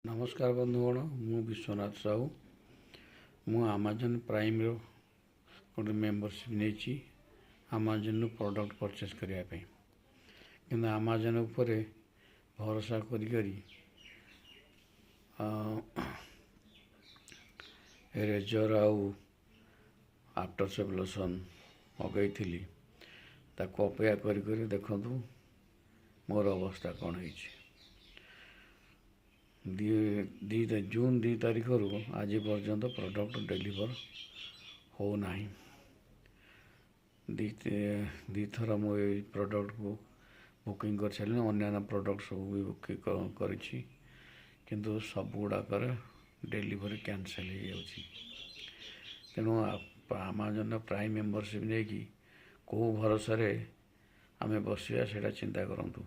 नमस्कार बंधुगण मु विश्वनाथ साहू मु आमाजन प्राइम रो गोटे मेंबरशिप नहीं आमाजन प्रोडक्ट परचेस करने कि आमाजन उपर भरोसा करी रेजर आउ आफ्टर सेव लोशन मगई थी ताको अपेक्षा करी देखु मोर अवस्था कौन है। जून 2 तारीख रू आज पर्यंत प्रोडक्ट डेलीवर होना दी थर मुझे प्रोडक्ट को बुकिंग कर सारे अन्य प्रोडक्ट सब भी बुकिंग किंतु सब गुड़ाक डेलीवरी कैंसल हो तेणु आमाजन प्राइम मेंबरशिप नहीं कि कौ भरोसा आम बसिया से चिंता करूँ।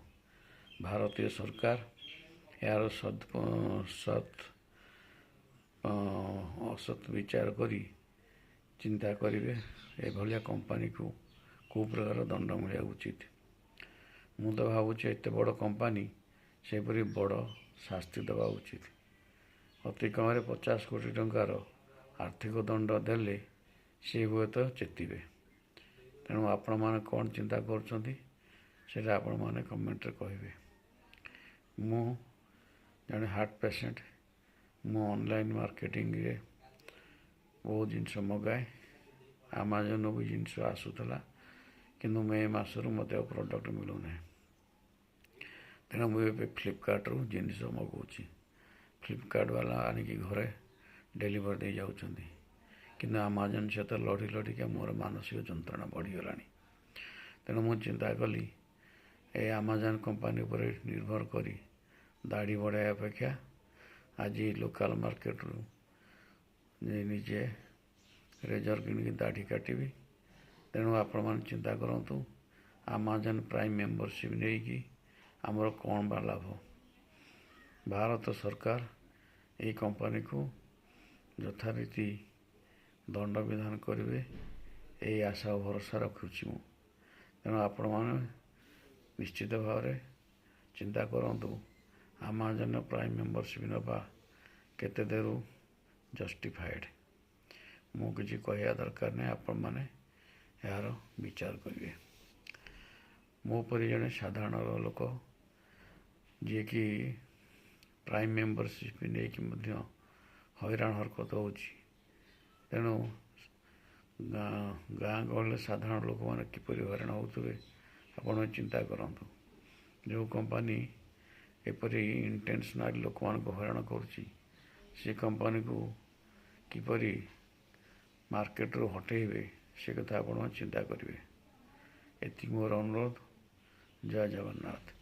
भारतीय सरकार यार असत विचार करी चिंता करेंगे एभलिया कंपनी को कौ प्रकार दंड मिले उचित। मु तो भावुँ एत बड़ कंपनी सेपरी बड़ शास्ति दवा उचित। अति कम 50 कोटी टंकार आर्थिक दंड देले सी हुए तो चेतिबे। तेणु आपण मैंने कौन चिंता कर आपण मैंने कमेंट कहे। मु जड़े हार्ट पेसेंट मु ऑनलाइन मार्केटिंग रे बहुत जिनस मगाए आमाजन भी जिनस आसूला किंतु मे मसरू मत प्रोडक्ट मिलूना तेणु मुझे फ्लिपकार्ट रू जिनस मगाऊँ। फ्लिपकार्ट वाला आनिकी घरे डेलीवर दे जाउछंदी किंतु आमाजन सहित लड़ी लड़िका मोर मानसिक जंत्रणा बढ़ीगला। तेणु मु चिंता कली ए आमाजन कंपनी पर निर्भर करी दाढ़ी बढ़ाया अपेक्षा आज लोकल मार्केट रू निजे रेजर किन दाढ़ी काटिबी। तेणु आपण मैंने चिंता करूँ आमाजन प्राइम मेंबरशिप नहीं कि आमर कौन बा लाभ। भारत सरकार ये कंपनी को यथारीति दंड विधान करेंगे यही आशा भरोसा रखुची। तेणु आपण मैंने निश्चित भाव चिंता करूँ आमाजन प्राइम मेंबरशिप नवा केते देरू जस्टिफाइड मु किसी कहया दरकार नहीं। आपण मैंने यार विचार करेंगे। मो पर जड़े साधारण लोक जी कि प्राइम मेंबरशिप नहीं कि हैरान हरकत हो तेणु गाँ गहल साधारण लोक मैंने किपर हैरान होते आप चिंता करूँ। जो कंपनी एपरी इंटेंशनल लोक मान को हैरान करुच्ची से कंपनी को किपरी मार्केट रू हटेबे से कथा आप चिंता करेंगे। एति मोर अनुरोध। जय जगन्नाथ।